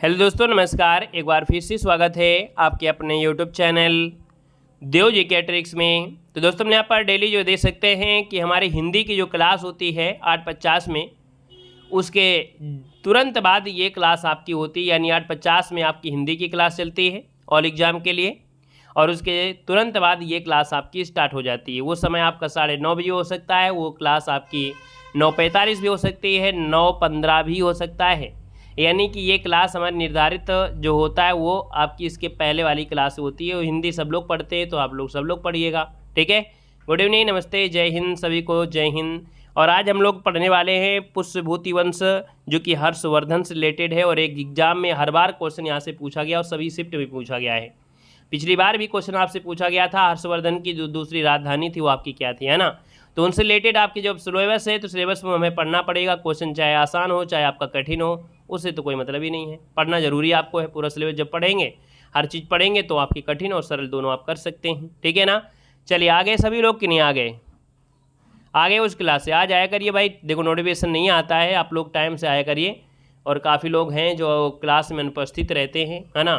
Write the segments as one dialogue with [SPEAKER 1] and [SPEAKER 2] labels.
[SPEAKER 1] Hello दोस्तों, नमस्कार। एक बार फिर से स्वागत है आपके अपने यूट्यूब चैनल देव जी के ट्रिक्स में। तो दोस्तों, हम यहाँ पर डेली जो देख सकते हैं कि हमारी हिंदी की जो क्लास होती है 8:50 में, उसके तुरंत बाद ये क्लास आपकी होती है, यानी 8:50 में आपकी हिंदी की क्लास चलती है ऑल एग्ज़ाम के लिए, और उसके तुरंत बाद ये क्लास आपकी स्टार्ट हो जाती है। वो समय आपका 9:30 बजे हो सकता है, वो क्लास आपकी 9:45 भी हो सकती है, 9:15 भी हो सकता है। यानी कि ये क्लास हमारी निर्धारित जो होता है वो आपकी इसके पहले वाली क्लास होती है। हिंदी सब लोग पढ़ते हैं, तो आप लोग सब लोग पढ़िएगा, ठीक है। गुड इवनिंग, नमस्ते, जय हिंद, सभी को जय हिंद। और आज हम लोग पढ़ने वाले हैं पुष्यभूति वंश, जो कि हर्षवर्धन से रिलेटेड है, और एक एग्जाम में हर बार क्वेश्चन यहाँ से पूछा गया और सभी शिफ्ट में पूछा गया है। पिछली बार भी क्वेश्चन आपसे पूछा गया था, हर्षवर्धन की जो दूसरी राजधानी थी वो आपकी क्या थी, है ना। तो उनसे रिलेटेड आपकी जब सिलेबस है, तो सिलेबस में हमें पढ़ना पड़ेगा। क्वेश्चन चाहे आसान हो चाहे आपका कठिन हो, उससे तो कोई मतलब ही नहीं है। पढ़ना जरूरी आपको है। पूरा सिलेबस जब पढ़ेंगे, हर चीज़ पढ़ेंगे, तो आपकी कठिन और सरल दोनों आप कर सकते हैं, ठीक है ना। चलिए, आ गए सभी लोग कि नहीं आ गए? आ गए उस क्लास से। आज आया करिए भाई, देखो नोटिफिकेशन नहीं आता है, आप लोग टाइम से आया करिए। और काफ़ी लोग हैं जो क्लास में अनुपस्थित रहते हैं, है ना।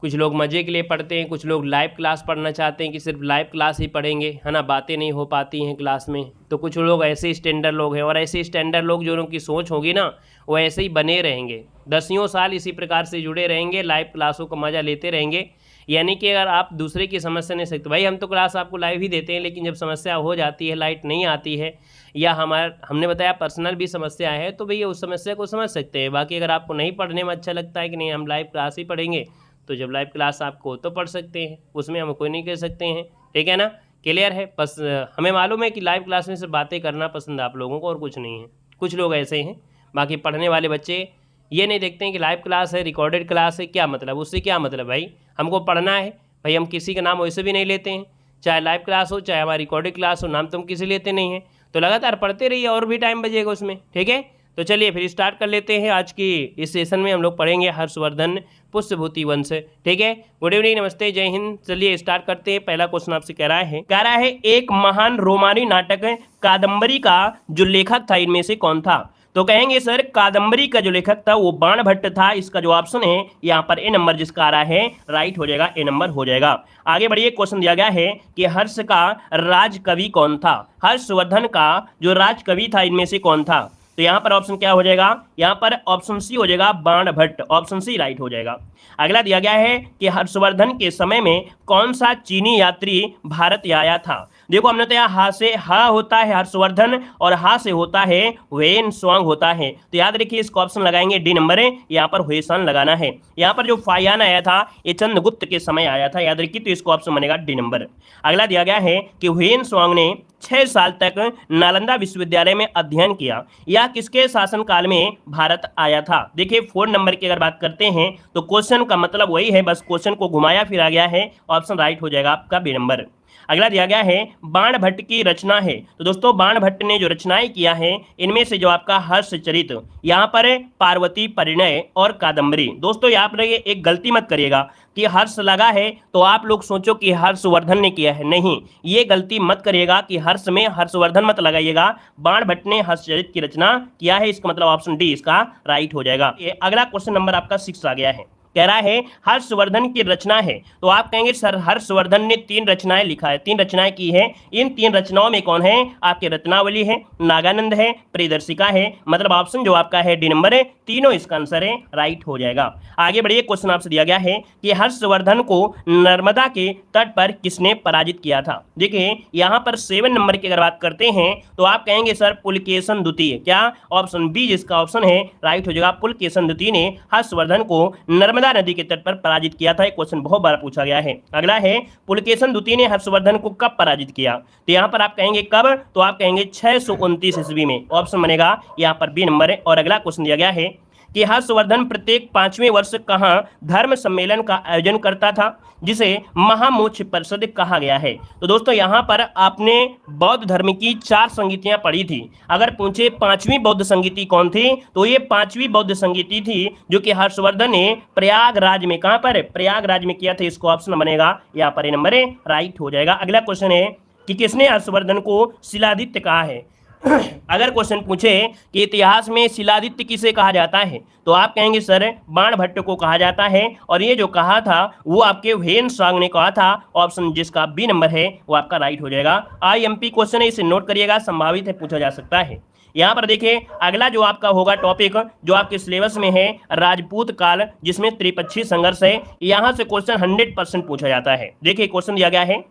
[SPEAKER 1] कुछ लोग मज़े के लिए पढ़ते हैं, कुछ लोग लाइव क्लास पढ़ना चाहते हैं कि सिर्फ लाइव क्लास ही पढ़ेंगे, है ना, बातें नहीं हो पाती हैं क्लास में। तो कुछ लोग ऐसे स्टैंडर्ड लोग हैं, और ऐसे स्टैंडर्ड लोग जो उनकी सोच होगी ना, वो ऐसे ही बने रहेंगे, दसियों साल इसी प्रकार से जुड़े रहेंगे, लाइव क्लासों का मज़ा लेते रहेंगे। यानी कि अगर आप दूसरे की समस्या नहीं सकते, भाई हम तो क्लास आपको लाइव ही देते हैं, लेकिन जब समस्या हो जाती है, लाइट नहीं आती है, या हमने बताया पर्सनल भी समस्या है, तो भैया उस समस्या को समझ सकते हैं। बाकी अगर आपको नहीं पढ़ने में अच्छा लगता है कि नहीं हम लाइव क्लास ही पढ़ेंगे, तो जब लाइव क्लास आपको तो पढ़ सकते हैं, उसमें हम कोई नहीं कह सकते हैं, ठीक है ना। क्लियर है। बस हमें मालूम है कि लाइव क्लास में सिर्फ बातें करना पसंद है आप लोगों को, और कुछ नहीं है। कुछ लोग ऐसे हैं। बाकी पढ़ने वाले बच्चे ये नहीं देखते हैं कि लाइव क्लास है, रिकॉर्डेड क्लास है, क्या मतलब, उससे क्या मतलब। भाई हमको पढ़ना है, भाई हम किसी का नाम वैसे भी नहीं लेते हैं, चाहे लाइव क्लास हो चाहे हमारी रिकॉर्डेड क्लास हो, नाम तो हम किसी लेते नहीं हैं। तो लगातार पढ़ते रहिए, और भी टाइम बचेगा उसमें, ठीक है। तो चलिए फिर स्टार्ट कर लेते हैं। आज की इस सेशन में हम लोग पढ़ेंगे हर्षवर्धन पुष्यभूति वंश, ठीक है। गुड इवनिंग, नमस्ते, जय हिंद। चलिए स्टार्ट करते हैं। पहला क्वेश्चन आपसे कह रहा है एक महान रोमानी नाटक कादम्बरी का जो लेखक था इनमें से कौन था। तो कहेंगे सर कादम्बरी का जो लेखक था वो बाणभट्ट था। इसका जो ऑप्शन है यहाँ पर ए नंबर जिसका आ रहा है राइट हो जाएगा, ए नंबर हो जाएगा। आगे बढ़िए, क्वेश्चन दिया गया है कि हर्ष का राजकवि कौन था। हर्षवर्धन का जो राजकवि था इनमें से कौन था। तो यहाँ पर ऑप्शन क्या हो जाएगा, यहाँ पर ऑप्शन सी हो जाएगा, बाणभट्ट। ऑप्शन सी राइट हो जाएगा। अगला दिया गया है कि हर्षवर्धन के समय में कौन सा चीनी यात्री भारत आया था। देखो हमने तो यहाँ हा से हा होता है हर्षवर्धन, और हा से होता है वेन स्वांग होता है। तो याद रखिए इसको ऑप्शन लगाएंगे डी नंबर है, यहाँ पर हुएसान लगाना है। यहाँ पर जो फायान आया था ये चंद्रगुप्त के समय आया था, याद रखिए, तो इसको ऑप्शन बनेगा डी नंबर। अगला दिया गया है कि वेन स्वांग ने 6 साल तक नालंदा विश्वविद्यालय में अध्ययन किया, या किसके शासनकाल में भारत आया था। देखिए 4 नंबर की अगर बात करते हैं तो क्वेश्चन का मतलब वही है, बस क्वेश्चन को घुमाया फिरा गया है। ऑप्शन राइट हो जाएगा आपका बी नंबर। अगला दिया गया है बाणभट्ट की रचना है। तो दोस्तों बाणभट्ट ने जो रचनाएं किया है इनमें से जो आपका हर्षचरित, यहाँ पर पार्वती परिणय और कादम्बरी। दोस्तों यहाँ पर एक गलती मत करिएगा कि हर्ष लगा है तो आप लोग सोचो कि हर्षवर्धन ने किया है, नहीं, ये गलती मत करिएगा कि हर्ष में हर्षवर्धन मत लगाइएगा। बाणभट्ट ने हर्षचरित की रचना किया है, इसका मतलब ऑप्शन डी इसका राइट हो जाएगा। अगला क्वेश्चन नंबर आपका 6 आ गया है, कह रहा है हर्षवर्धन की रचना है। तो आप कहेंगे सर हर्षवर्धन ने 3 रचनाएं लिखा है, 3 रचनाएं की है। इन 3 रचनाओं में कौन है, आपके रत्नावली है, नागानंद है, प्रियदर्शिका है। मतलब ऑप्शन जो आपका है डी नंबर है, तीनों इसका आंसर है, राइट हो जाएगा। आगे बढ़िए, क्वेश्चन आपसे दिया गया है कि हर्षवर्धन को नर्मदा के तट पर किसने पराजित किया था। देखिए यहाँ पर 7 नंबर की अगर बात करते हैं तो आप कहेंगे सर पुलकेशन द्वितीय। क्या, ऑप्शन बी जिसका ऑप्शन है राइट हो जाएगा, पुलकेशन द्वितीय ने हर्षवर्धन को नर्मदा नदी के तट पर पराजित किया था। एक क्वेश्चन बहुत बार पूछा गया है। अगला है पुलकेशन द्वितीय ने हर्षवर्धन को कब पराजित किया। तो यहाँ पर आप कहेंगे कब, तो आप कहेंगे 629 ईस्वी में। ऑप्शन बनेगा यहाँ पर बी नंबर है। और अगला क्वेश्चन दिया गया है कि हर्षवर्धन प्रत्येक 5वें वर्ष कहाँ धर्म सम्मेलन का आयोजन करता था, जिसे महामोक्ष परिषद कहा गया है। तो दोस्तों यहाँ पर आपने बौद्ध धर्म की 4 संगीतियां पढ़ी थी। अगर पूछे 5वीं बौद्ध संगीति कौन थी, तो ये 5वीं बौद्ध संगीति थी जो कि हर्षवर्धन ने प्रयागराज में, कहाँ पर, प्रयागराज में किया था। इसको ऑप्शन बनेगा यहाँ पर ए नंबर राइट हो जाएगा। अगला क्वेश्चन है कि किसने हर्षवर्धन को शिलादित्य कहा है। अगर क्वेश्चन पूछे कि इतिहास में शिलादित्य किसे कहा जाता है, तो आप कहेंगे सर बाणभट्ट को कहा जाता है, और ये जो कहा था वो आपके ह्वेन-सांग ने कहा था। ऑप्शन जिसका बी नंबर है वो आपका राइट हो जाएगा। आईएमपी क्वेश्चन है, इसे नोट करिएगा, संभावित है पूछा जा सकता है। यहाँ पर देखिए अगला जो आपका होगा टॉपिक जो आपके सिलेबस में है राजपूत काल, जिसमें त्रिपक्षीय संघर्ष है। यहाँ से क्वेश्चन 100% पूछा जाता है। देखिए क्वेश्चन दिया गया है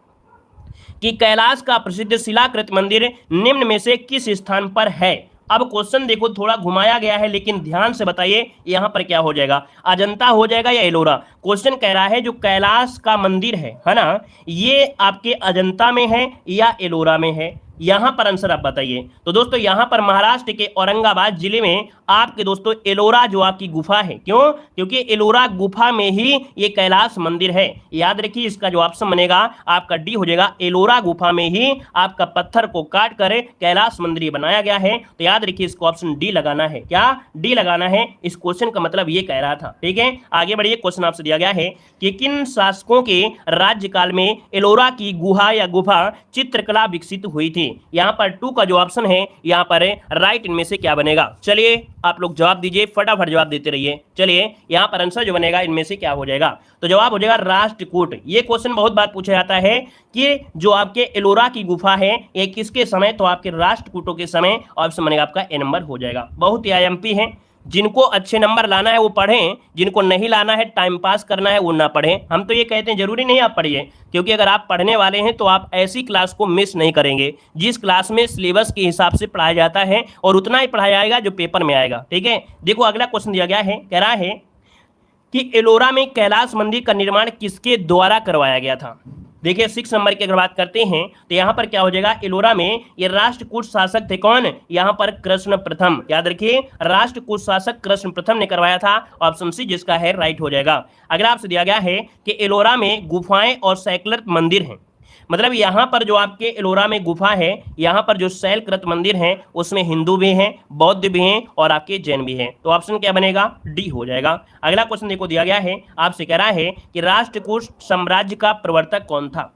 [SPEAKER 1] कि कैलाश का प्रसिद्ध शिलाकृत मंदिर निम्न में से किस स्थान पर है। अब क्वेश्चन देखो थोड़ा घुमाया गया है, लेकिन ध्यान से बताइए यहाँ पर क्या हो जाएगा, अजंता हो जाएगा या एलोरा। क्वेश्चन कह रहा है जो कैलाश का मंदिर है ना, ये आपके अजंता में है या एलोरा में है, यहां पर आंसर आप बताइए। तो दोस्तों यहां पर महाराष्ट्र के औरंगाबाद जिले में आपके दोस्तों एलोरा जो आपकी गुफा है, क्यों, क्योंकि एलोरा गुफा में ही ये कैलाश मंदिर है। याद रखिए इसका जो ऑप्शन बनेगा आपका डी हो जाएगा, एलोरा गुफा में ही आपका पत्थर को काट कर कैलाश मंदिर बनाया गया है। तो याद रखिए इसको ऑप्शन डी लगाना है। क्या डी लगाना है, इस क्वेश्चन का मतलब ये कह रहा था। ठीक है, आगे बढ़िए। क्वेश्चन आपसे दिया गया है कि किन शासकों के राज्यकाल में एलोरा की गुहा या गुफा चित्रकला विकसित हुई थी। यहां पर 2 का जो ऑप्शन है यहां पर राइट, इनमें से क्या बनेगा। चलिए आप लोग जवाब दीजिए, फटाफट जवाब देते रहिए। चलिए यहां पर आंसर जो बनेगा इनमें से क्या हो जाएगा, तो जवाब हो जाएगा राष्ट्रकूट। ये क्वेश्चन बहुत बार पूछा जाता है कि जो आपके एलोरा की गुफा है ये किसके समय, तो आपके राष्ट्रकूटों के समय। ऑप्शन बनेगा आपका ए नंबर हो जाएगा। बहुत ही आईएमपी है, जिनको अच्छे नंबर लाना है वो पढ़ें, जिनको नहीं लाना है टाइम पास करना है वो ना पढ़ें। हम तो ये कहते हैं जरूरी नहीं आप पढ़िए, क्योंकि अगर आप पढ़ने वाले हैं तो आप ऐसी क्लास को मिस नहीं करेंगे जिस क्लास में सिलेबस के हिसाब से पढ़ाया जाता है, और उतना ही पढ़ाया जाएगा जो पेपर में आएगा। ठीक है, देखो अगला क्वेश्चन दिया गया है, कह रहा है कि एलोरा में कैलाश मंदिर का निर्माण किसके द्वारा करवाया गया था। देखिए 6 नंबर की अगर बात करते हैं तो यहाँ पर क्या हो जाएगा, एलोरा में ये राष्ट्रकूट शासक थे कौन, यहाँ पर कृष्ण प्रथम। याद रखिए राष्ट्रकूट शासक कृष्ण प्रथम ने करवाया था। ऑप्शन सी जिसका है राइट हो जाएगा। अगला आपसे दिया गया है कि एलोरा में गुफाएं और सैकलर मंदिर हैं, मतलब यहाँ पर जो आपके एलोरा में गुफा है, यहाँ पर जो शैलकृत मंदिर हैं उसमें हिंदू भी हैं, बौद्ध भी हैं और आपके जैन भी हैं। तो ऑप्शन क्या बनेगा, डी हो जाएगा। अगला क्वेश्चन देखो दिया गया है, आपसे कह रहा है कि राष्ट्रकूट साम्राज्य का प्रवर्तक कौन था।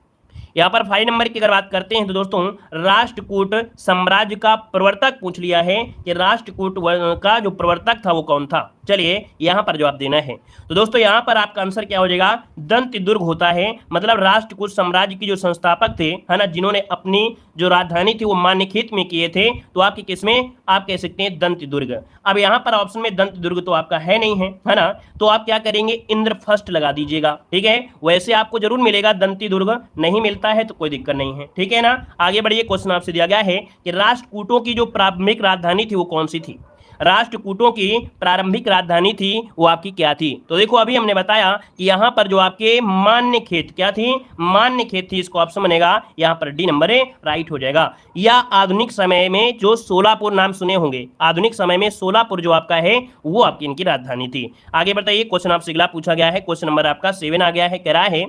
[SPEAKER 1] यहाँ पर 5 नंबर की अगर बात करते हैं तो दोस्तों राष्ट्रकूट साम्राज्य का प्रवर्तक पूछ लिया है कि राष्ट्रकूट का जो प्रवर्तक था वो कौन था। चलिए यहाँ पर जवाब देना है। तो दोस्तों यहाँ पर आपका आंसर क्या हो जाएगा, दंत दुर्ग होता है। मतलब राष्ट्रकूट साम्राज्य की जो संस्थापक थे है ना, जिन्होंने अपनी जो राजधानी थी वो मान्यखेत में किए थे, तो आपकी किसमें, आप कह सकते हैं दंत दुर्ग। अब यहाँ पर ऑप्शन में दंत दुर्ग तो आपका है नहीं है ना, तो आप क्या करेंगे, इंद्रप्रस्थ लगा दीजिएगा। ठीक है, वैसे आपको जरूर मिलेगा दंती दुर्ग, नहीं मिलता है तो कोई दिक्कत नहीं है। ठीक है ना, आगे बढ़िए। क्वेश्चन आपसे दिया गया है कि राष्ट्रकूटों की जो प्रारंभिक राजधानी थी वो कौन सी थी। राष्ट्रकूटों की प्रारंभिक राजधानी थी वो आपकी क्या थी। तो देखो अभी हमने बताया कि यहाँ पर जो आपके मान्यखेत क्या थी, मान्यखेत थी। इसको ऑप्शन बनेगा यहाँ पर डी नंबर है, राइट हो जाएगा। या आधुनिक समय में जो सोलापुर नाम सुने होंगे, आधुनिक समय में सोलापुर जो आपका है वो आपकी इनकी राजधानी थी। आगे बताइए, क्वेश्चन आपसे अगला पूछा गया है, क्वेश्चन नंबर आपका 7 आ गया है। कह रहा है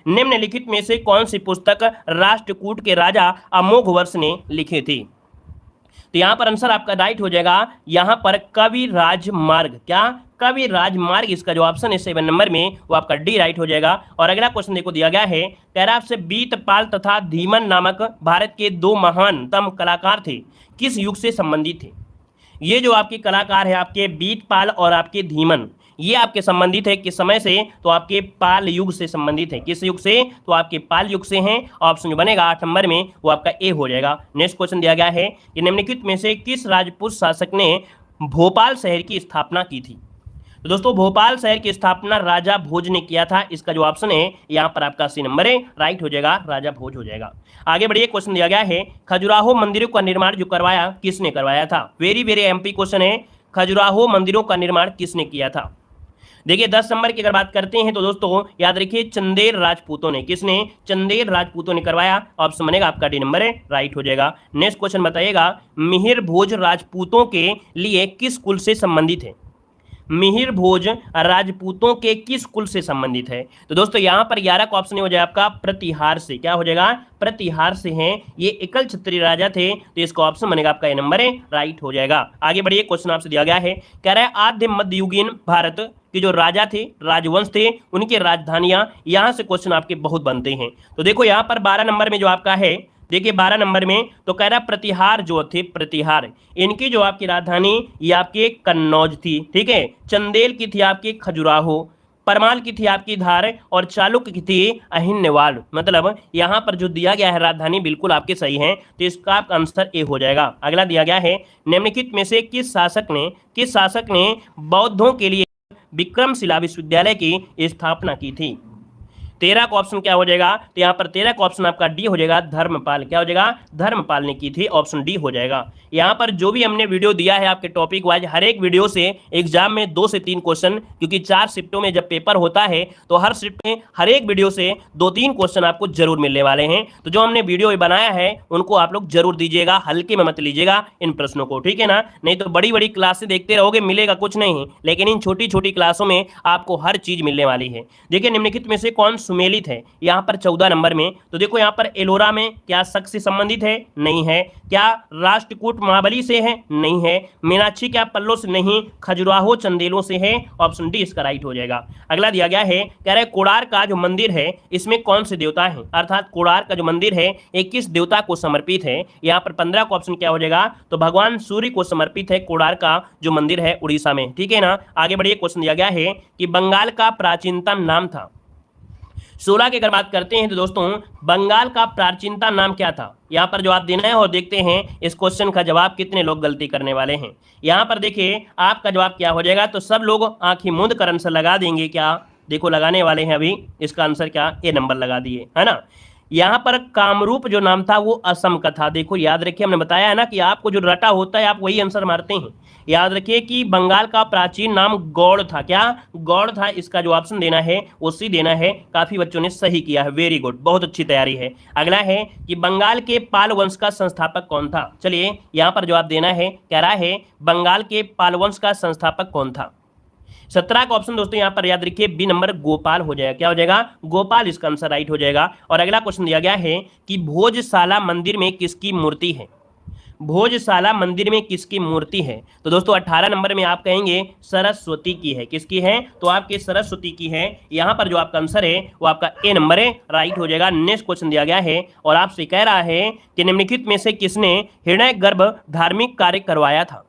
[SPEAKER 1] निम्नलिखित में से कौन सी पुस्तक राष्ट्रकूट के राजा अमोघवर्ष ने लिखी थी। तो यहां पर आंसर आपका राइट हो जाएगा, यहां पर कवि राजमार्ग। क्या, कवि राजमार्ग, इसका जो ऑप्शन है 7 नंबर में वो आपका डी राइट हो जाएगा। और अगला क्वेश्चन देखो दिया गया है, कह रहा आपसे बीतपाल तथा धीमन नामक भारत के 2 महानतम कलाकार थे, किस युग से संबंधित थे। ये जो आपके कलाकार है आपके बीतपाल और आपके धीमन, ये आपके संबंधित है किस समय से, तो आपके पाल युग से संबंधित है। किस युग से, तो आपके पाल युग से हैं। ऑप्शन जो बनेगा 8 नंबर में वो आपका ए हो जाएगा। नेक्स्ट क्वेश्चन दिया गया है कि निम्नलिखित में से किस राजपूत शासक ने भोपाल शहर की स्थापना की थी। तो दोस्तों भोपाल शहर की स्थापना राजा भोज ने किया था। इसका जो ऑप्शन है यहाँ पर आपका सी नंबर है, राइट हो जाएगा, राजा भोज हो जाएगा। आगे बढ़िए, क्वेश्चन दिया गया है खजुराहो मंदिरों का निर्माण जो करवाया किसने करवाया था। वेरी वेरी एमपी क्वेश्चन है, खजुराहो मंदिरों का निर्माण किसने किया था। देखिए 10 नंबर की अगर बात करते हैं तो दोस्तों याद रखिए चंदेल राजपूतों ने, किसने, चंदेल राजपूतों ने करवाया। ऑप्शन बनेगा आपका डी नंबर है, राइट हो जाएगा। नेक्स्ट क्वेश्चन बताइएगा, मिहिर भोज राजपूतों के लिए किस कुल से संबंधित है। मिहिर भोज राजपूतों के किस कुल से संबंधित है। तो दोस्तों यहाँ पर 11 का ऑप्शन हो जाएगा आपका प्रतिहार से। क्या हो जाएगा, प्रतिहार से हैं, ये एकल क्षत्रिय राजा थे, तो इसका ऑप्शन बनेगा आपका ए नंबर है, राइट हो जाएगा। आगे बढ़िए, क्वेश्चन आपसे दिया गया है, कह रहा है आद्य मध्ययुगीन भारत के जो राजा थे, राजवंश थे, उनकी राजधानियां, यहां से क्वेश्चन आपके बहुत बनते हैं। तो देखो यहाँ पर 12 नंबर में जो आपका है देखिए 12 नंबर में तो कह रहा प्रतिहार जो थे, प्रतिहार इनकी जो आपकी राजधानी ये आपके कन्नौज थी, ठीक है। चंदेल की थी आपकी खजुराहो, परमाल की थी आपकी धार, और चालुक्य की थी अहिन्यवाड़। मतलब यहां पर जो दिया गया है राजधानी बिल्कुल आपके सही है, तो इसका आपका आंसर ए हो जाएगा। अगला दिया गया है निम्नलिखित में से किस शासक ने बौद्धों के लिए विक्रमशिला विश्वविद्यालय की स्थापना की थी। 13 का ऑप्शन क्या हो जाएगा, तो यहाँ पर 13 का ऑप्शन आपका डी हो जाएगा, धर्मपाल। क्या हो जाएगा, धर्मपाल ने की थी, ऑप्शन डी हो जाएगा। यहाँ पर जो भी हमने वीडियो दिया है आपके टॉपिक वाइज, हर एक वीडियो से एग्जाम में 2 से 3 क्वेश्चन, क्योंकि 4 शिफ्टों में जब पेपर होता है तो हर शिफ्ट में हर एक वीडियो से 2-3 क्वेश्चन आपको जरूर मिलने वाले हैं। तो जो हमने वीडियो बनाया है उनको आप लोग जरूर दीजिएगा, हल्के में मत लीजिएगा इन प्रश्नों को, ठीक है ना। नहीं तो बड़ी बड़ी क्लासें देखते रहोगे, मिलेगा कुछ नहीं, लेकिन इन छोटी छोटी क्लासों में आपको हर चीज मिलने वाली है। देखिए निम्नलिखित में से कौन सुमेलित है, यहाँ पर 14 नंबर में। तो देखो यहाँ पर एलोरा में क्या शक से संबंधित है, नहीं है। क्या राष्ट्रकूट महाबली से है, नहीं है। मीनाक्षी क्या पल्लो से, नहीं। खजुराहो चंदेलों से है, ऑप्शन डी इसका राइट हो जाएगा। अगला दिया गया है, कह रहे कोणार्क का जो मंदिर है इसमें कौन से देवता है, अर्थात कोणार्क का जो मंदिर है ये किस देवता को समर्पित है। यहाँ पर 15 का ऑप्शन क्या हो जाएगा, तो भगवान सूर्य को समर्पित है कोणार्क का जो मंदिर है उड़ीसा में, ठीक है ना। आगे बढ़िए, क्वेश्चन दिया गया है कि बंगाल का प्राचीनतम नाम था। 16 की अगर बात करते हैं तो दोस्तों बंगाल का प्राचीनतम नाम क्या था, यहाँ पर जवाब देना है और देखते हैं इस क्वेश्चन का जवाब कितने लोग गलती करने वाले हैं। यहाँ पर देखिए आपका जवाब क्या हो जाएगा, तो सब लोग आंखें मूंद कर आंसर लगा देंगे। क्या देखो लगाने वाले हैं अभी, इसका आंसर क्या, ए नंबर लगा दिए, है ना। यहाँ पर कामरूप जो नाम था वो असम का था। देखो याद रखिए, हमने बताया है ना कि आपको जो रटा होता है आप वही आंसर मारते हैं। याद रखिए कि बंगाल का प्राचीन नाम गौड़ था। क्या गौड़ था, इसका जो ऑप्शन देना है वो सी देना है। काफी बच्चों ने सही किया है, वेरी गुड, बहुत अच्छी तैयारी है। अगला है कि बंगाल के पाल वंश का संस्थापक कौन था। चलिए यहाँ पर जवाब देना है, कह रहा है बंगाल के पाल वंश का संस्थापक कौन था। 17 का ऑप्शन दोस्तों यहाँ पर याद रखिए बी नंबर गोपाल हो जाएगा। क्या हो जाएगा, गोपाल इसका आंसर राइट हो जाएगा। और अगला क्वेश्चन दिया गया है कि भोजशाला मंदिर में किसकी मूर्ति है। भोजशाला मंदिर में किसकी मूर्ति है, तो दोस्तों 18 नंबर में आप कहेंगे सरस्वती की है। किसकी है, तो आपके सरस्वती की है। यहाँ पर जो आपका आंसर है वो आपका ए नंबर है, राइट हो जाएगा। नेक्स्ट क्वेश्चन दिया गया है और आपसे कह रहा है कि निम्नलिखित में से किसने हृदय गर्भ धार्मिक कार्य करवाया था।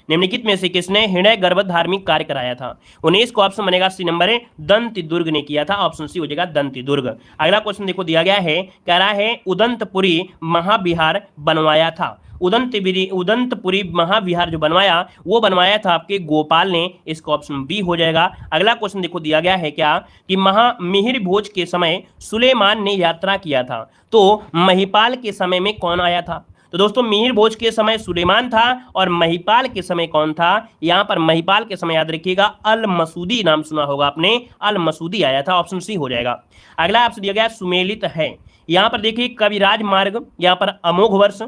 [SPEAKER 1] निम्नलिखित में से किसने हृदय गर्भ धार्मिक कार्य कराया था। 19 को ऑप्शन बनेगा सी नंबर है, दंती दुर्ग ने किया था, ऑप्शन सी हो जाएगा दंती दुर्ग। अगला क्वेश्चन देखो दिया गया है, कह रहा है उदंतपुरी महाविहार बनवाया था। उदंतपुरी महाविहार जो बनवाया वो बनवाया था आपके गोपाल ने, इसका ऑप्शन बी हो जाएगा। अगला क्वेश्चन देखो दिया गया है क्या कि मिहिर भोज के समय सुलेमान ने यात्रा किया था, तो महिपाल के समय में कौन आया था। तो दोस्तों मिहिर भोज के समय सुलेमान था और महिपाल के समय कौन था। यहाँ पर महिपाल के समय याद रखिएगा अल मसूदी नाम सुना होगा आपने, अल मसूदी आया था, ऑप्शन सी हो जाएगा। अगला आपसे दिया गया सुमेलित है। यहाँ पर देखिए कविराज मार्ग, यहाँ पर अमोघ वर्ष,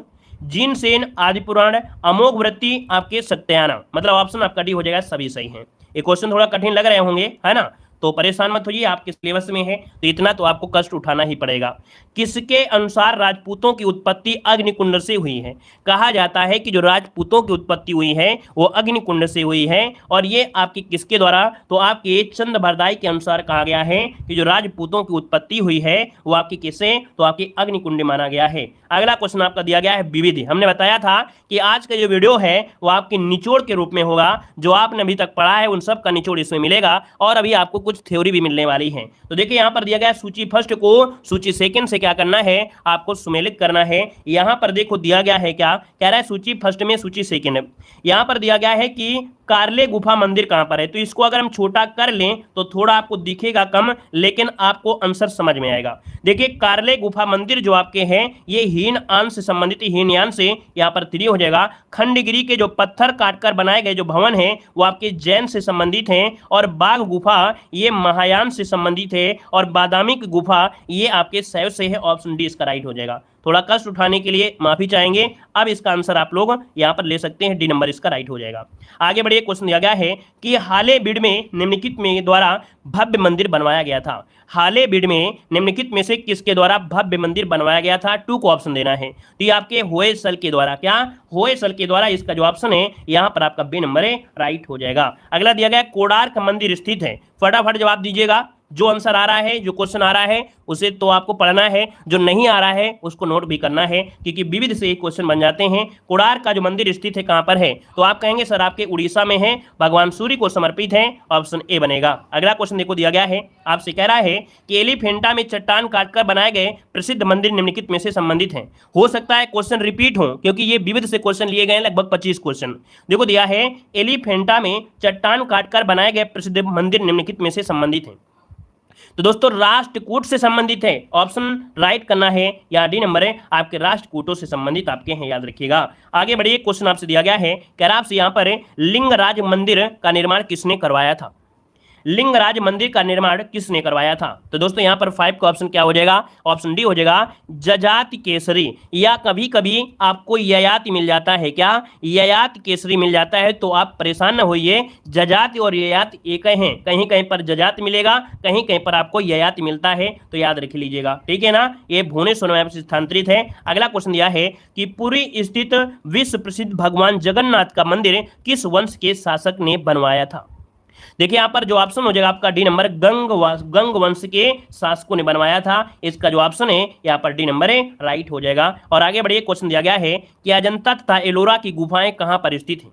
[SPEAKER 1] जीन सेन आदि पुराण, अमोघ वृत्ति आपके सत्याना, मतलब ऑप्शन आपका डी हो जाएगा, सभी सही हैं। ये क्वेश्चन थोड़ा कठिन लग रहे होंगे, है ना, तो परेशान मत होइए, आपके सिलेबस में है तो इतना तो आपको कष्ट उठाना ही पड़ेगा। किसके अनुसार राजपूतों की उत्पत्ति अग्निकुंड से हुई है। कहा जाता है कि जो राजपूतों की उत्पत्ति हुई है वो अग्निकुंड से हुई है, और ये आपकी किसके द्वारा, तो आपके चंद बरदाई के अनुसार कहा गया है कि जो राजपूतों की उत्पत्ति हुई है वो आपकी किससे, तो आपकी अग्निकुंड माना गया है। अगला क्वेश्चन आपका दिया गया है विविधि। हमने बताया था कि आज का जो वीडियो है वो आपकी निचोड़ के रूप में होगा, जो आपने अभी तक पढ़ा है उन सब का निचोड़ इसमें मिलेगा, और अभी आपको कुछ थ्योरी भी मिलने वाली है। तो देखिए यहाँ पर दिया गया सूची फर्स्ट को सूची सेकंड से क्या करना है, आपको सुमेलित करना है। यहाँ पर देखो दिया गया है क्या, कह रहा है सूची फर्स्ट में सूची सेकंड। यहाँ पर दिया गया है कि कार्ले गुफा मंदिर कहां पर है, तो इसको अगर हम छोटा कर लें तो थोड़ा आपको दिखेगा कम, लेकिन आपको आंसर समझ में आएगा। देखिए कार्ले गुफा मंदिर जो आपके हैं ये हीनयान से संबंधित, हीनयान से यहाँ पर 3 हो जाएगा। खंडगिरी के जो पत्थर काटकर बनाए गए जो भवन हैं वो आपके जैन से संबंधित हैं, और बाघ गुफा ये महायान से संबंधित है, और बादामी की गुफा ये आपके शैव से है, ऑप्शन डी इसका राइट हो जाएगा। थोड़ा कष्ट उठाने के लिए माफी चाहेंगे। अब इसका आंसर आप लोग यहाँ पर ले सकते हैं, डी नंबर इसका राइट हो जाएगा। आगे बढ़िए, क्वेश्चन दिया गया है कि हालेबीड में निम्नलिखित में द्वारा भव्य मंदिर बनवाया गया था। हालेबीड में निम्नलिखित में से किसके द्वारा भव्य मंदिर बनवाया गया था, 2 को ऑप्शन देना है। तो ये आपके होयसल के द्वारा, क्या होयसल के द्वारा, इसका जो ऑप्शन है यहाँ पर आपका बी नंबर है, राइट हो जाएगा। अगला दिया गया कोणार्क मंदिर स्थित है, फटाफट जवाब दीजिएगा। जो आंसर आ रहा है, जो क्वेश्चन आ रहा है उसे तो आपको पढ़ना है, जो नहीं आ रहा है उसको नोट भी करना है, क्योंकि विविध से क्वेश्चन बन जाते हैं। कोणार्क का जो मंदिर स्थित है कहां पर है, तो आप कहेंगे सर आपके उड़ीसा में है, भगवान सूर्य को समर्पित है, ऑप्शन ए बनेगा। अगला क्वेश्चन देखो दिया गया है, आपसे कह रहा है कि एलिफेंटा में चट्टान काटकर बनाए गए प्रसिद्ध मंदिर निम्नलिखित में से संबंधित हैं। हो सकता है क्वेश्चन रिपीट हो, क्योंकि ये विविध से क्वेश्चन लिए गए, लगभग 25 क्वेश्चन। देखो दिया है एलिफेंटा में चट्टान काटकर बनाए गए प्रसिद्ध मंदिर निम्नलिखित में से संबंधित हैं। तो दोस्तों राष्ट्रकूट से संबंधित है, ऑप्शन राइट करना है, या डी नंबर है आपके राष्ट्रकूटों से संबंधित आपके हैं, याद रखिएगा। आगे बढ़िए, क्वेश्चन आपसे दिया गया है, कह रहा आपसे यहाँ पर लिंगराज मंदिर का निर्माण किसने करवाया था। लिंगराज मंदिर का निर्माण किसने करवाया था। तो दोस्तों यहाँ पर 5 का ऑप्शन क्या हो जाएगा, ऑप्शन डी हो जाएगा जजाति केसरी, या कभी कभी आपको ययाति मिल जाता है, क्या ययाति केसरी मिल जाता है, तो आप परेशान न होइए, जजाति और ययाति एक हैं, कहीं कहीं पर जजाति मिलेगा, कहीं कहीं पर आपको ययाति मिलता है, तो याद रख लीजिएगा, ठीक है ना। ये भुवनेश्वर में स्थानांतरित है। अगला क्वेश्चन दिया है कि पुरी स्थित विश्व प्रसिद्ध भगवान जगन्नाथ का मंदिर किस वंश के शासक ने बनवाया था। देखिए यहाँ पर जो ऑप्शन हो जाएगा आपका डी नंबर, गंग वंश के शासकों ने बनवाया था। इसका जो ऑप्शन है यहाँ पर डी नंबर है, राइट हो जाएगा। और आगे बढ़िए, क्वेश्चन दिया गया है कि अजंता तथा एलोरा की गुफाएं कहां पर स्थित हैं।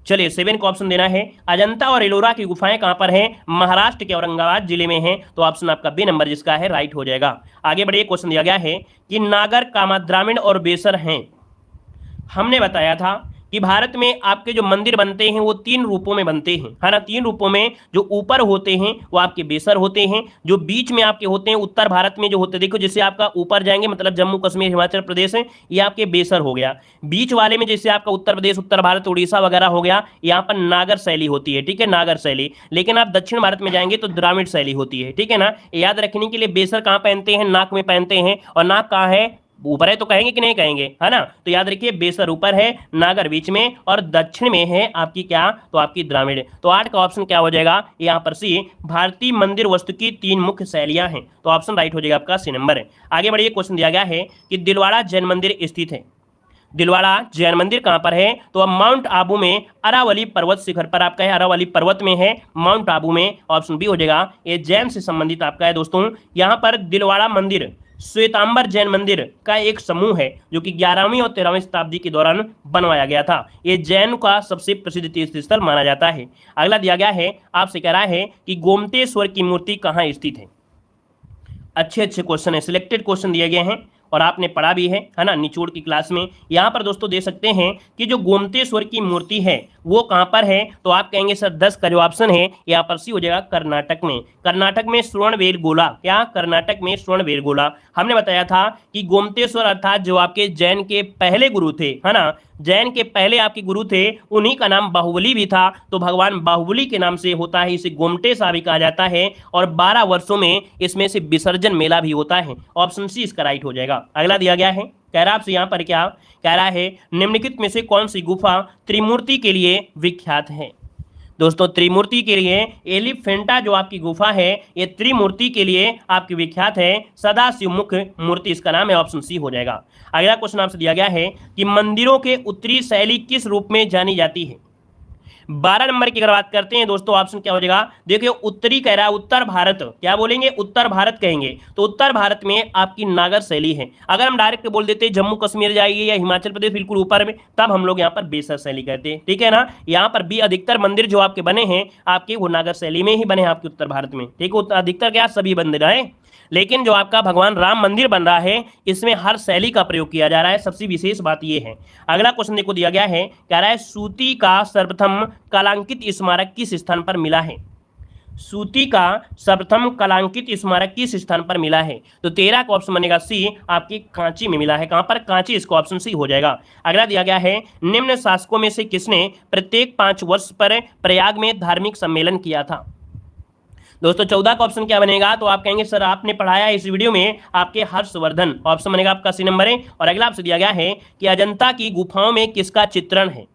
[SPEAKER 1] चलिए 7 का ऑप्शन देना है, अजंता और एलोरा की गुफाएं कहां पर हैं, महाराष्ट्र के औरंगाबाद जिले में हैं, तो ऑप्शन आपका बी नंबर जिसका है राइट हो जाएगा। आगे बढ़िए, क्वेश्चन दिया गया है कि नागर, कामाद्राविड़ और बेसर हैं। हमने बताया था कि भारत में आपके जो मंदिर बनते हैं वो 3 रूपों में बनते हैं, है ना। 3 रूपों में, जो ऊपर होते हैं वो आपके बेसर होते हैं, जो बीच में आपके होते हैं उत्तर भारत में जो होते हैं, देखो जैसे आपका ऊपर जाएंगे मतलब जम्मू कश्मीर हिमाचल प्रदेश है, ये आपके बेसर हो गया। बीच वाले में जैसे आपका उत्तर प्रदेश, उत्तर भारत, उड़ीसा वगैरह हो गया, यहाँ पर नागर शैली होती है, ठीक है, नागर शैली। लेकिन आप दक्षिण भारत में जाएंगे तो द्राविड़ शैली होती है, ठीक है ना। याद रखने के लिए बेसर कहाँ पहनते हैं, नाक में पहनते हैं, और नाक कहाँ है, ऊपर है, तो कहेंगे कि नहीं कहेंगे, है ना। तो याद रखिए बेसर ऊपर है, नागर बीच में, और दक्षिण में है आपकी क्या, तो आपकी द्राविड़। तो 8 का ऑप्शन क्या हो जाएगा यहाँ पर सी, भारतीय मंदिर वस्तु की 3 मुख्य शैलियां हैं, तो ऑप्शन राइट हो जाएगा आपका सी नंबर है। आगे बढ़िए, क्वेश्चन दिया गया है कि दिलवाड़ा जैन मंदिर स्थित है। दिलवाड़ा जैन मंदिर कहां पर है, तो अब माउंट आबू में अरावली पर्वत शिखर पर आपका है, अरावली पर्वत में है, माउंट आबू में, ऑप्शन बी हो जाएगा। ये जैन से संबंधित आपका है दोस्तों। यहाँ पर दिलवाड़ा मंदिर श्वेतांबर जैन मंदिर का एक समूह है, जो कि 11वीं और 13वीं शताब्दी के दौरान बनवाया गया था। ये जैन का सबसे प्रसिद्ध तीर्थ स्थल माना जाता है। अगला दिया गया है, आपसे कह रहा है कि गोमतेश्वर की मूर्ति कहाँ स्थित है। अच्छे क्वेश्चन है, सिलेक्टेड क्वेश्चन दिए गए हैं और आपने पढ़ा भी है ना निचोड़ की क्लास में। यहाँ पर दोस्तों दे सकते हैं कि जो गोमतेश्वर की मूर्ति है वो कहाँ पर है, तो आप कहेंगे सर 10 का जो ऑप्शन है यहाँ पर सी हो जाएगा कर्नाटक में। कर्नाटक में श्रवणबेलगोला, क्या कर्नाटक में श्रवणबेलगोला। हमने बताया था कि गोमतेश्वर अर्थात जो आपके जैन के पहले गुरु थे, है ना, जैन के पहले आपके गुरु थे, उन्हीं का नाम बाहुबली भी था, तो भगवान बाहुबली के नाम से होता है, इसे गोमटेश्वर भी कहा जाता है। और 12 वर्षों में इसमें से विसर्जन मेला भी होता है, ऑप्शन सी इसका राइट हो जाएगा। अगला दिया गया है, कह रहा आपसे यहाँ पर क्या कह रहा है, निम्नलिखित में से कौन सी गुफा त्रिमूर्ति के लिए विख्यात है। दोस्तों त्रिमूर्ति के लिए एलिफेंटा जो आपकी गुफा है ये त्रिमूर्ति के लिए आपकी विख्यात है, सदाशिव मुख मूर्ति इसका नाम है, ऑप्शन सी हो जाएगा। अगला क्वेश्चन आपसे दिया गया है कि मंदिरों के उत्तरी शैली किस रूप में जानी जाती है। 12 नंबर की अगर बात करते हैं दोस्तों, ऑप्शन क्या हो जाएगा, देखिए उत्तरी कह रहा है, उत्तर भारत, क्या बोलेंगे, उत्तर भारत कहेंगे, तो उत्तर भारत में आपकी नागर शैली है। अगर हम डायरेक्ट बोल देते जम्मू कश्मीर जाइए या हिमाचल प्रदेश बिल्कुल ऊपर में, तब हम लोग यहाँ पर बेसर शैली कहते हैं, ठीक है ना। यहाँ पर भी अधिकतर मंदिर जो आपके बने हैं आपके वो नागर शैली में ही बने हैं आपके उत्तर भारत में, ठीक है। अधिकतर क्या सभी मंदिर है, लेकिन जो आपका भगवान राम मंदिर बन रहा है इसमें हर शैली का प्रयोग किया जा रहा है, सबसे विशेष बात यह है। अगला क्वेश्चन देखो दिया गया है, कह रहा है सूती का सर्वप्रथम कलांकित स्मारक किस स्थान पर मिला है। सूती का सर्वप्रथम कलांकित स्मारक किस स्थान पर मिला है, तो 13 का ऑप्शन बनेगा सी, आपकी कांची में मिला है। कहां पर, कांची, इसका ऑप्शन सी हो जाएगा। अगला दिया गया है, निम्न शासकों में से किसने प्रत्येक 5 वर्ष पर प्रयाग में धार्मिक सम्मेलन किया था। दोस्तों 14 का ऑप्शन क्या बनेगा, तो आप कहेंगे सर आपने पढ़ाया इस वीडियो में आपके हर्षवर्धन, ऑप्शन बनेगा आपका सी नंबर है। और अगला आपसे दिया गया है कि अजंता की गुफाओं में किसका चित्रण है।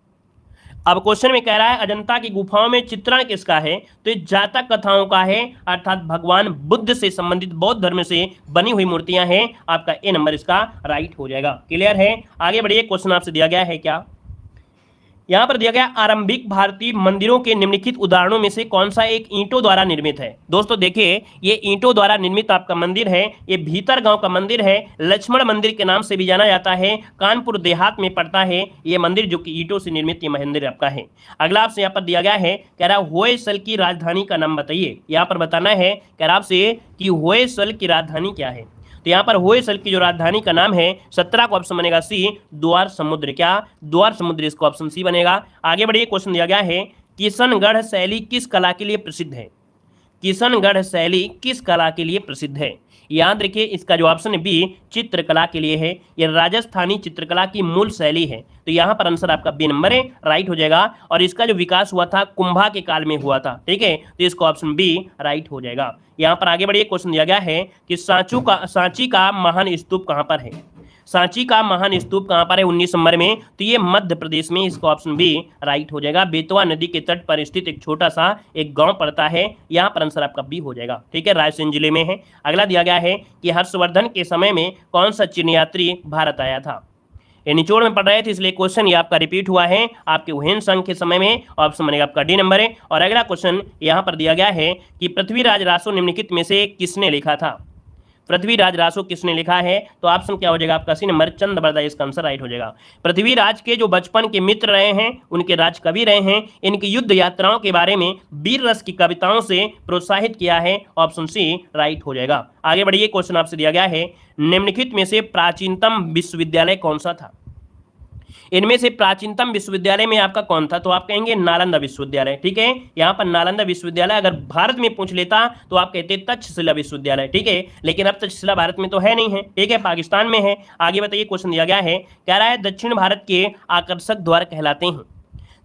[SPEAKER 1] अब क्वेश्चन में कह रहा है अजंता की गुफाओं में चित्रण किसका है, तो ये जातक कथाओं का है, अर्थात भगवान बुद्ध से संबंधित बौद्ध धर्म से बनी हुई मूर्तियां हैं, आपका ए नंबर इसका राइट हो जाएगा। क्लियर है। आगे बढ़िए, क्वेश्चन आपसे दिया गया है क्या, यहां पर दिया गया आरंभिक भारतीय मंदिरों के निम्नलिखित उदाहरणों में से कौन सा एक ईंटों द्वारा निर्मित है। दोस्तों देखिए, ये ईंटों द्वारा निर्मित आपका मंदिर है, ये भीतर गांव का मंदिर है, लक्ष्मण मंदिर के नाम से भी जाना जाता है, कानपुर देहात में पड़ता है ये मंदिर, जो कि ईंटों से निर्मित ये मंदिर आपका है। अगला आपसे यहाँ पर दिया गया है, कह रहा होयसल की राजधानी का नाम बताइए। यहाँ पर बताना है कह रहा आपसे कि होयसल की राजधानी क्या है। तो यहाँ पर होयसल की जो राजधानी का नाम है 17 का ऑप्शन बनेगा सी, द्वार समुद्र। क्या? द्वार समुद्र, इसको ऑप्शन सी बनेगा। आगे बढ़िए, क्वेश्चन दिया गया है, किशनगढ़ शैली किस कला के लिए प्रसिद्ध है। किशनगढ़ शैली किस कला के लिए प्रसिद्ध है? याद रखिए, इसका जो ऑप्शन है बी, चित्रकला के लिए है। यह राजस्थानी चित्रकला की मूल शैली है। तो यहाँ पर आंसर आपका बी नंबर है, राइट हो जाएगा। और इसका जो विकास हुआ था कुंभा के काल में हुआ था, ठीक है, तो इसका ऑप्शन बी राइट हो जाएगा। यहाँ पर आगे बढ़िए, क्वेश्चन दिया गया है कि सांची का महान स्तूप कहाँ पर है। सांची का महान स्तूप कहाँ पर है 19 नंबर में? तो ये मध्य प्रदेश में, इसका ऑप्शन बी राइट हो जाएगा। बेतवा नदी के तट पर स्थित एक छोटा सा एक गांव पड़ता है, यहाँ पर आंसर आपका बी हो जाएगा, ठीक है, रायसेन जिले में है। अगला दिया गया है कि हर्षवर्धन के समय में कौन सा चीनी यात्री भारत आया था। ये निचोड़ में पढ़ रहे थे, इसलिए क्वेश्चन ये आपका रिपीट हुआ है आपके हुएन संघ के समय में, ऑप्शन बनेगा आपका डी नंबर है। और अगला क्वेश्चन यहाँ पर दिया गया है कि पृथ्वीराज रासो निम्नलिखित में से किसने लिखा था। पृथ्वीराज रासो किसने लिखा है? तो ऑप्शन क्या हो जाएगा आपका सी नंबर, चंद्रबरदाई, इसका आंसर राइट हो जाएगा। पृथ्वीराज के जो बचपन के मित्र रहे हैं, उनके राज कवि रहे हैं, इनकी युद्ध यात्राओं के बारे में वीर रस की कविताओं से प्रोत्साहित किया है, ऑप्शन सी राइट हो जाएगा। आगे बढ़िए, क्वेश्चन आपसे दिया गया है, निम्नलिखित में से प्राचीनतम विश्वविद्यालय कौन सा था। इनमें से प्राचीनतम विश्वविद्यालय में आपका कौन था? तो आप कहेंगे नालंदा विश्वविद्यालय, ठीक है। यहाँ पर नालंदा विश्वविद्यालय अगर भारत में पूछ लेता तो आप कहते तक्षशिला विश्वविद्यालय, ठीक है, लेकिन अब तक्षशिला भारत में तो है नहीं है, ठीक है, पाकिस्तान में है। आगे बताइए, क्वेश्चन दिया गया है, कह रहा है दक्षिण भारत के आकर्षक द्वार कहलाते हैं।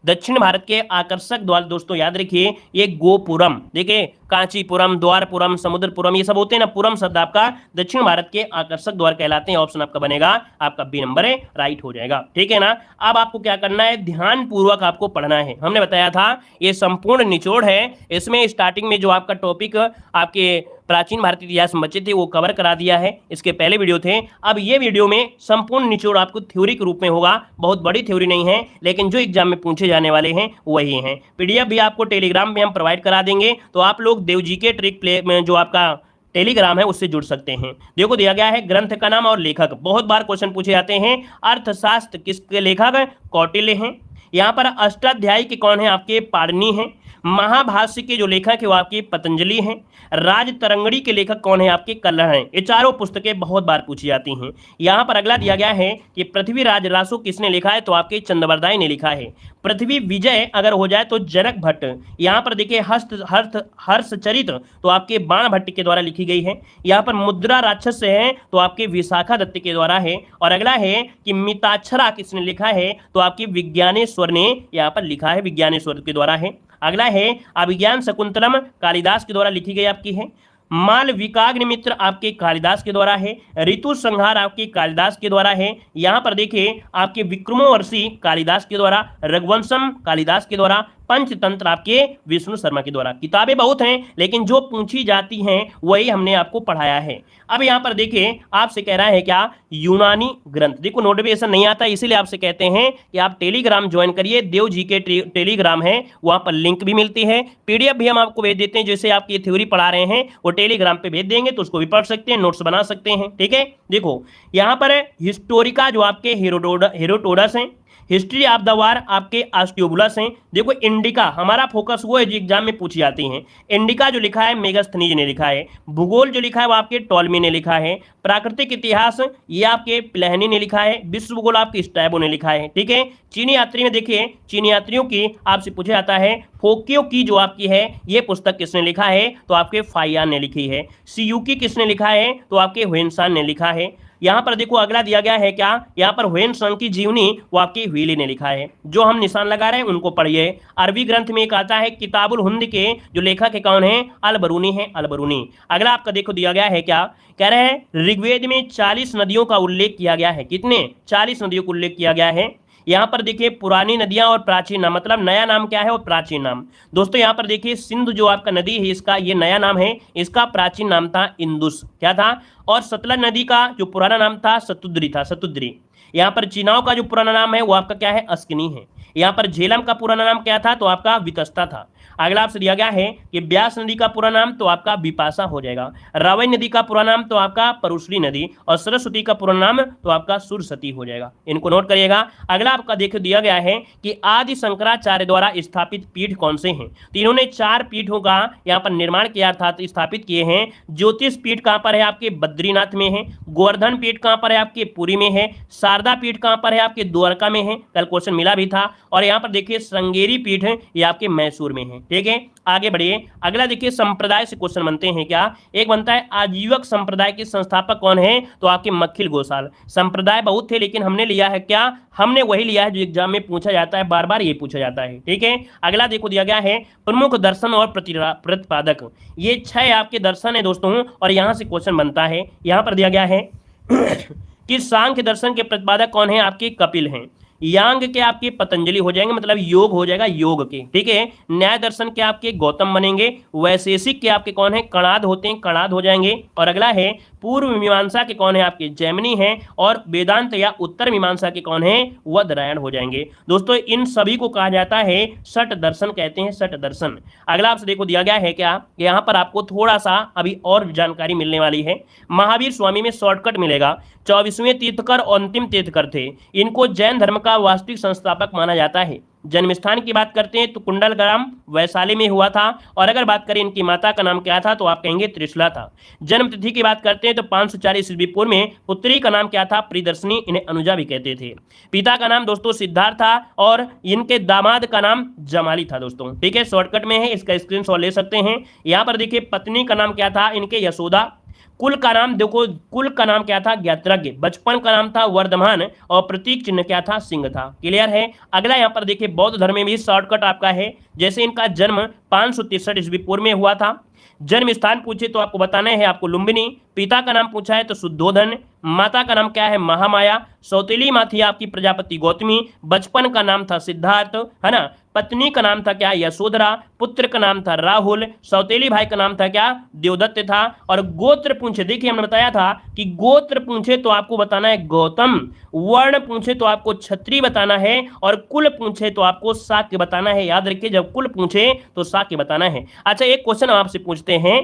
[SPEAKER 1] दक्षिण भारत के आकर्षक द्वार दोस्तों याद रखिए, ये गोपुरम, देखिए कांचीपुरम, द्वारपुरम, समुद्रपुरम, ये सब होते हैं ना, पुरम शब्द आपका दक्षिण भारत के आकर्षक द्वार कहलाते हैं। ऑप्शन आपका बनेगा आपका बी नंबर है, राइट हो जाएगा, ठीक है ना। अब आपको क्या करना है, ध्यान पूर्वक आपको पढ़ना है। हमने बताया था ये संपूर्ण निचोड़ है, इसमें स्टार्टिंग में जो आपका टॉपिक आपके प्राचीन भारतीय इतिहास में बचे थे वो कवर करा दिया है, इसके पहले वीडियो थे। अब ये वीडियो में संपूर्ण निचोड़ आपको थ्योरी के रूप में होगा, बहुत बड़ी थ्योरी नहीं है, लेकिन जो एग्जाम में पूछे जाने वाले हैं वही हैं। पीडीएफ भी आपको टेलीग्राम में हम प्रोवाइड करा देंगे, तो आप लोग देव जी के ट्रिक प्ले में जो आपका टेलीग्राम है उससे जुड़ सकते हैं। देखो दिया गया है ग्रंथ का नाम और लेखक, बहुत बार क्वेश्चन पूछे जाते हैं। अर्थशास्त्र किसके लेखक? कौटिल्य हैं। यहाँ पर अष्टाध्यायी के कौन है? आपके पाणिनि हैं। महाभाष्य के जो लेखक है वो आपके पतंजलि हैं। राजतरंगिणी के लेखक कौन है? आपके कल्हड़ हैं। ये चारों पुस्तकें बहुत बार पूछी जाती हैं। यहाँ पर अगला दिया गया है कि पृथ्वीराज रासो किसने लिखा है? तो आपके चंद्रबरदाई ने लिखा है। पृथ्वी विजय अगर हो जाए तो जनक भट्ट। यहाँ पर देखिए हर्षचरित तो आपके बाण भट्ट के द्वारा लिखी गई है। यहाँ पर मुद्रा राक्षस है तो आपके विशाखा दत्त के द्वारा है। और अगला है कि मिताक्षरा किसने लिखा है? तो आपकी विज्ञानेश्वर ने यहाँ पर लिखा है, विज्ञानेश्वर के द्वारा है। अगला है अभिज्ञान शकुंतलम कालिदास के द्वारा लिखी गई आपकी है। मालविकाग्निमित्र आपके कालिदास के द्वारा है। ऋतु संहार आपके कालिदास के द्वारा है। यहाँ पर देखिए आपके विक्रमोर्वशी कालिदास के द्वारा, रघुवंशम कालिदास के द्वारा, पंचतंत्र आपके विष्णु शर्मा के द्वारा। किताबें बहुत हैं लेकिन जो पूछी जाती हैं वही हमने आपको पढ़ाया है। अब यहाँ पर देखिए आपसे कह रहा है क्या? यूनानी ग्रंथ। देखो नोटिफिकेशन नहीं आता इसीलिए आपसे कहते हैं कि आप टेलीग्राम ज्वाइन करिए। देव जी के टेलीग्राम है, वहाँ पर लिंक भी मिलती है, पीडीएफ भी हम आपको भेज देते हैं। जैसे आप ये थ्योरी पढ़ा रहे हैं वो टेलीग्राम पे भेज देंगे तो उसको भी पढ़ सकते हैं, नोट्स बना सकते हैं, ठीक है। देखो यहाँ पर हिस्टोरिका जो आपके हेरोडोटस हैं, हिस्ट्री ऑफ द वार आपके आस्ट्रोबुलस हैं। देखो इंडिका हमारा फोकस वो है जो एग्जाम में पूछी जाती हैं। इंडिका जो लिखा है मेगास्थनीज ने लिखा है। भूगोल जो लिखा है वो आपके टॉलमी ने लिखा है। प्राकृतिक इतिहास ये आपके प्लेहनी ने लिखा है। विश्व भूगोल आपके स्ट्रैबो ने लिखा है, ठीक है। चीनी यात्री में देखिए चीनी यात्रियों की आपसे पूछा जाता है। फोक्यो की जो आपकी है ये पुस्तक किसने लिखा है? तो आपके फाइयान ने लिखी है। सियूकी किसने लिखा है? तो आपके हुएनसान ने लिखा है। यहाँ पर देखो अगला दिया गया है क्या? यहाँ पर हुएनसांग की जीवनी वो आपकी व्हीली ने लिखा है। जो हम निशान लगा रहे हैं उनको पढ़िए। अरबी ग्रंथ में एक आता है किताबुल हिंद के जो लेखक है कौन है? अलबरूनी है, अलबरूनी। अगला आपका देखो दिया गया है क्या? कह रहे हैं ऋग्वेद में 40 नदियों का उल्लेख किया गया है। कितने? 40 नदियों का उल्लेख किया गया है। यहाँ पर देखिए पुरानी नदियां और प्राचीन नाम, मतलब नया नाम क्या है और प्राचीन नाम। दोस्तों यहाँ पर देखिए सिंधु जो आपका नदी है इसका ये नया नाम है, इसका प्राचीन नाम था इंदुस, क्या था? और सतलज नदी का जो पुराना नाम था सतुद्री था, सतुद्री। यहाँ पर चीनाव का जो पुराना नाम है वो आपका क्या है? अस्किनी है। यहाँ पर झेलम का पूरा नाम क्या था, तो आपका वितस्ता था। अगला आपसे दिया गया है कि ब्यास नदी का पूरा नाम, तो आपका बिपाशा हो जाएगा। रावी नदी का पूरा नाम, तो आपका परुश्री नदी। और सरस्वती का पूरा नाम, तो आपका सुरसती हो जाएगा। इनको नोट करिएगा। अगला आपका देखो दिया गया है कि आदि शंकराचार्य द्वारा स्थापित पीठ कौन से हैं। तो इन्होंने 4 पीठों का यहाँ पर निर्माण किया अर्थात स्थापित किए हैं। ज्योतिष पीठ कहाँ पर है, आपके बद्रीनाथ में है। गोवर्धन पीठ कहाँ पर है, आपके पुरी में है। शारदा पीठ कहाँ पर है, आपके द्वारका में है, कल क्वेश्चन मिला भी था। और यहाँ पर देखिए श्रृंगेरी पीठ है, ये आपके मैसूर में है। ठीक है, आगे बढ़िए। अगला देखिए संप्रदाय से क्वेश्चन बनते हैं क्या। एक बनता है आजीवक संप्रदाय के संस्थापक कौन है, तो आपके मक्खिल गोसाल। संप्रदाय बहुत थे लेकिन हमने लिया है क्या, हमने वही लिया है जो एग्जाम में पूछा जाता है, बार बार ये पूछा जाता है। ठीक है, अगला देखो दिया गया है प्रमुख दर्शन और प्रतिपादक। ये 6 आपके दर्शन है दोस्तों, और यहां से क्वेश्चन बनता है। यहां पर दिया गया है कि सांख्य दर्शन के प्रतिपादक कौन है, आपके कपिल हैं। यांग के आपके पतंजलि हो जाएंगे, मतलब योग हो जाएगा योग के। ठीक है, न्याय दर्शन के आपके गौतम बनेंगे। वैशेषिक के आपके कौन है, कणाद होते हैं, कणाद हो जाएंगे। और अगला है पूर्व मीमांसा के कौन है, आपके जैमिनी हैं। और वेदांत या उत्तर मीमांसा के कौन है, वदरायण हो जाएंगे। दोस्तों इन सभी को कहा जाता है षट दर्शन, कहते हैं षट दर्शन। अगला आपसे देखो दिया गया है क्या, यहाँ पर आपको थोड़ा सा अभी और जानकारी मिलने वाली है। महावीर स्वामी में शॉर्टकट मिलेगा। 24वें तीर्थकर और अंतिम तीर्थकर थे। इनको जैन धर्म का वास्तविक संस्थापक माना जाता है। जन्म स्थान की बात करते हैं तो कुंडलग्राम वैशाली में हुआ था। और अगर बात करें इनकी माता का नाम क्या था, तो आप कहेंगे त्रिशला था। जन्म तिथि की बात करते हैं तो 540 ईस्वी पूर्व में। पुत्री का नाम क्या था, प्रियदर्शनी, इन्हें अनुजा भी कहते थे। पिता का नाम दोस्तों सिद्धार्थ था और इनके दामाद का नाम जमाली था दोस्तों। ठीक है, शॉर्टकट में है, इसका स्क्रीनशॉट ले सकते हैं। यहाँ पर देखिए पत्नी का नाम क्या था, इनके यशोदा। कुल का नाम देखो, कुल का नाम क्या था, ज्ञात्रज्ञ। बचपन का नाम था वर्धमान और प्रतीक चिन्ह क्या था, सिंह था। क्लियर है। अगला यहाँ पर देखिए बौद्ध धर्म में भी शॉर्टकट आपका है। जैसे इनका जन्म 563 ईस्वी पूर्व में हुआ था। जन्म स्थान पूछे तो आपको बताना है आपको लुम्बिनी। पिता का नाम पूछा है तो शुद्धोधन। माता का नाम क्या है, महामाया। सौतेली माँ थी आपकी प्रजापति गौतमी। बचपन का नाम था सिद्धार्थ, है ना। पत्नी का नाम था क्या, यशोधरा। पुत्र का नाम था राहुल। सौतेली भाई का नाम था क्या, देवदत्त था। और गोत्र पूछे, देखिए हमने बताया था कि गोत्र पूछे तो आपको बताना है गौतम। वर्ण पूछे तो आपको क्षत्रिय बताना है। और कुल पूछे तो आपको शाक्य बताना है। याद रखिए जब कुल पूछे तो शाक्य बताना है। अच्छा एक क्वेश्चन हम आपसे पूछते हैं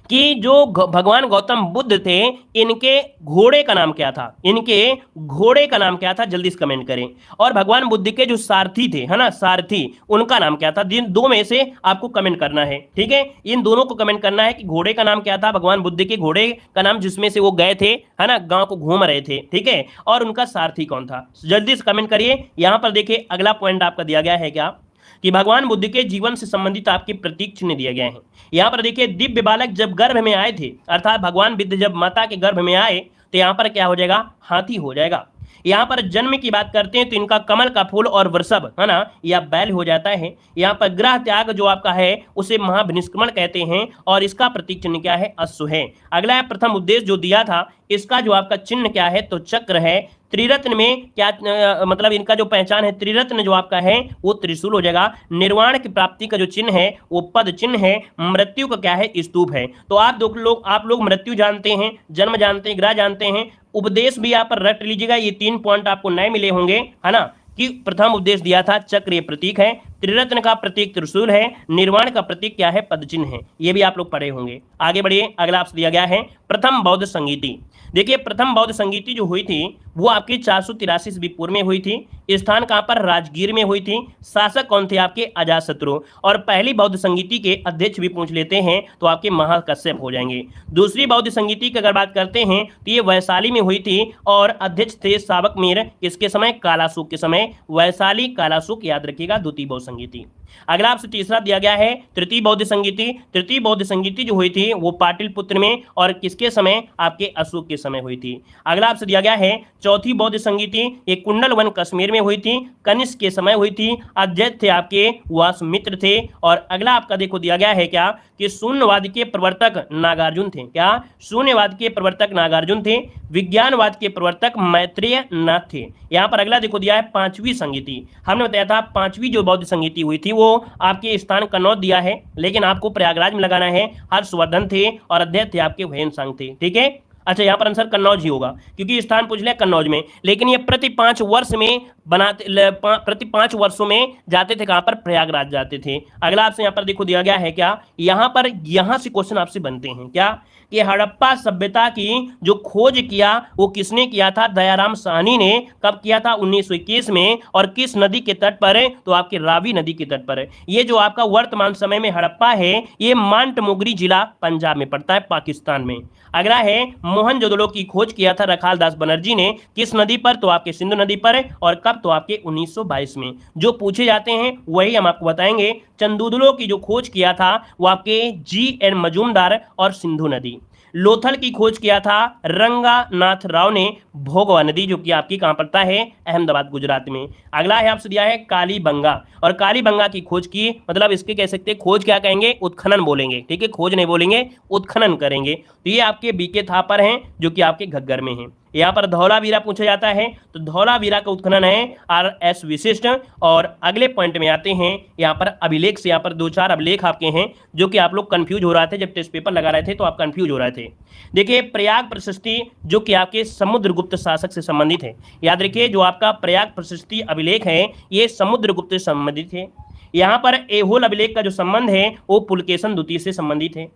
[SPEAKER 1] कि जो भगवान गौतम बुद्ध थे, इनके घोड़े का नाम क्या था, इनके घोड़े का नाम क्या था, जल्दी से कमेंट करें। और भगवान बुद्ध के जो सारथी थे, है ना, सारथी, उनका नाम क्या था। इन दो में से आपको कमेंट करना है। ठीक है, इन दोनों को कमेंट करना है कि घोड़े का नाम क्या था, भगवान बुद्ध के घोड़े का नाम जिसमें से वो गए थे, है ना, गांव को घूम रहे थे। ठीक है, और उनका सारथी कौन था, जल्दी से कमेंट करिए। यहां पर देखिए अगला पॉइंट आपका दिया गया है क्या, कि भगवान बुद्ध के जीवन से संबंधित आपके प्रतीक चिन्ह दिए गए हैं। यहाँ पर देखिए दिव्य बालक जब गर्भ में आए थे, अर्थात भगवान बुद्ध जब माता के गर्भ में आए तो यहाँ पर क्या हो जाएगा, हाथी हो जाएगा। यहाँ पर जन्म की बात करते हैं तो इनका कमल का फूल और वृषभ, है ना, या बैल हो जाता है। यहाँ पर ग्रह त्याग जो आपका है उसे महाभिनिष्क्रमण कहते हैं। और इसका प्रतीक चिन्ह क्या है, अश्व है। अगला है प्रथम उद्देश्य जो दिया था, इसका जो आपका चिन्ह क्या है, तो चक्र है। त्रिरत्न में क्या मतलब इनका जो पहचान है, त्रिरत्न जो आपका है वो त्रिशूल हो जाएगा। निर्वाण की प्राप्ति का जो चिन्ह है वो पद चिन्ह है। मृत्यु का क्या है, स्तूप है। तो आप लोग मृत्यु जानते हैं, जन्म जानते हैं, ग्रह जानते हैं। उपदेश भी यहाँ पर रट लीजिएगा, ये 3 पॉइंट आपको नए मिले होंगे, है ना, कि प्रथम उपदेश दिया था चक्र, ये प्रतीक है। त्रिरत्न का प्रतीक त्रिशूल है। निर्वाण का प्रतीक क्या है, पद चिन्ह है। ये भी आप लोग पढ़े होंगे। आगे बढ़िए, अगला आपसे दिया गया है प्रथम बौद्ध संगीति। देखिए प्रथम बौद्ध संगीति जो हुई थी वो आपकी 483 ईस्वी पूर्व में हुई थी। स्थान कहाँ पर, राजगीर में हुई थी। शासक कौन थे, आपके अजातशत्रु। और पहली बौद्ध संगीति के अध्यक्ष भी पूछ लेते हैं तो आपके महाकश्यप हो जाएंगे। दूसरी बौद्ध संगीति की अगर बात करते हैं तो ये वैशाली में हुई थी और अध्यक्ष थे सावकमीर। किसके समय, कालाशुक के समय। वैशाली कालाशुक याद रखिएगा, द्वितीय बौद्ध संगीति। अगला आपसे तीसरा दिया गया है तृतीय बौद्ध संगीति। तृतीय बौद्ध संगीति जो हुई थी वो पाटलिपुत्र में और किसके समय, आपके अशोक के समय हुई थी। अगला आपसे दिया गया है चौथी बौद्ध संगीति, ये कुंडलवन कश्मीर में हुई थी, कनिष्क के समय हुई थी। अध्यक्ष थे आपके वासमित्र थे। और अगला आपका देखो दिया गया है क्या, कि शून्यवाद के प्रवर्तक नागार्जुन थे। क्या, शून्यवाद के प्रवर्तक नागार्जुन थे। विज्ञानवाद के प्रवर्तक मैत्रेय नाथ थे। यहाँ पर अगला देखो दिया है पांचवी संगीति। हमने बताया था पांचवी जो बौद्ध संगीति हुई थी वो आपके स्थान कन्नौज दिया है, लेकिन आपको प्रयागराज में लगाना है। हर्षवर्धन थे और अध्यक्ष थे आपके हुएनसांग थे। ठीक है, अच्छा यहाँ पर आंसर कन्नौज ही होगा क्योंकि स्थान पूछ लिया कन्नौज में, लेकिन ये प्रति 5 वर्ष में प्रति 5 वर्षों में जाते थे, कहां पर, प्रयागराज जाते थे। अगला आपसे यहाँ पर देखो दिया गया है क्या, यहाँ पर यहाँ से क्वेश्चन आपसे बनते हैं क्या, कि हड़प्पा सभ्यता की जो खोज किया वो किसने किया था, दयाराम साहनी ने। कब किया था, 1921 में, और किस नदी के तट पर है, तो आपके रावी नदी के तट पर है। ये जो आपका वर्तमान समय में हड़प्पा है ये मांटमोगरी जिला पंजाब में पड़ता है, पाकिस्तान में। अगला है मोहनजोदड़ो की खोज किया था रखाल दास बनर्जी ने, किस नदी पर, तो आपके सिंधु नदी पर, और कब, तो आपके 1922 में। जो पूछे जाते हैं वही हम आपको बताएंगे। चंदूदड़ो की जो खोज किया था वो आपके जी.एन. मजूमदार और सिंधु नदी। लोथल की खोज किया था रंगानाथ राव ने, भोगवा नदी, जो कि आपकी कहां पड़ता है, अहमदाबाद गुजरात में। अगला है आपसे दिया है कालीबंगा, और कालीबंगा की खोज की, मतलब इसके कह सकते हैं खोज क्या कहेंगे, उत्खनन बोलेंगे, ठीक है, खोज नहीं बोलेंगे, उत्खनन करेंगे। तो ये आपके बीके थापर हैं जो कि आपके घग्गर में हैं। यहाँ पर धौलावीरा पूछा जाता है, तो धौलावीरा का उत्खनन है आर.एस. विशिष्ट। और अगले पॉइंट में आते हैं, यहाँ पर अभिलेख से, यहाँ पर 2-4 अभिलेख आपके हैं जो कि आप लोग कंफ्यूज हो रहे थे जब टेस्ट पेपर लगा रहे थे, तो आप कंफ्यूज हो रहे थे। देखिए प्रयाग प्रशस्ति जो कि आपके समुद्रगुप्त शासक से संबंधित है, याद रखिए जो आपका प्रयाग प्रशस्ति अभिलेख है ये समुद्रगुप्त से संबंधित है। यहाँ पर ऐहोल अभिलेख का जो संबंध है वो पुलकेशन द्वितीय से संबंधित है।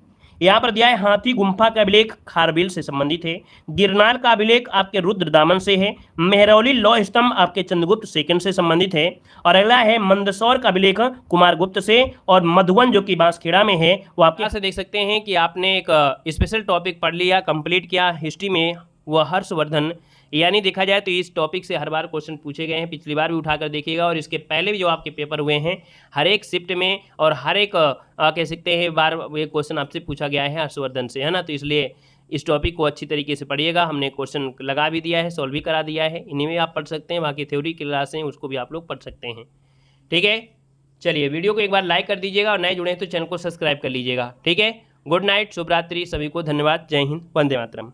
[SPEAKER 1] यहाँ पर दिया है हाथी गुम्फा का अभिलेख खारबिल से संबंधित है। गिरनार का अभिलेख आपके रुद्रदामन से है। मेहरौली लौह स्तंभ आपके चंद्रगुप्त सेकंड से संबंधित है। और अगला है मंदसौर का अभिलेख कुमारगुप्त से। और मधुवन जो कि बांसखेड़ा में है वो आपके से देख सकते हैं कि आपने एक स्पेशल टॉपिक पढ़ लिया, कंप्लीट किया हिस्ट्री में, वह हर्षवर्धन। यानी देखा जाए तो इस टॉपिक से हर बार क्वेश्चन पूछे गए हैं, पिछली बार भी उठाकर देखिएगा, और इसके पहले भी जो आपके पेपर हुए हैं हर एक शिफ्ट में और हर एक कह सकते हैं बार ये क्वेश्चन आपसे पूछा गया है हर्षवर्धन से, है ना। तो इसलिए इस टॉपिक को अच्छी तरीके से पढ़िएगा। हमने क्वेश्चन लगा भी दिया है, सॉल्व भी करा दिया है, इन्हीं में आप पढ़ सकते हैं। बाकी थ्योरी की क्लास हैं उसको भी आप लोग पढ़ सकते हैं, ठीक है। चलिए वीडियो को एक बार लाइक कर दीजिएगा और नए जुड़े हैं तो चैनल को सब्सक्राइब कर लीजिएगा, ठीक है। गुड नाइट, शुभ रात्रि, सभी को धन्यवाद, जय हिंद, वंदे मातरम।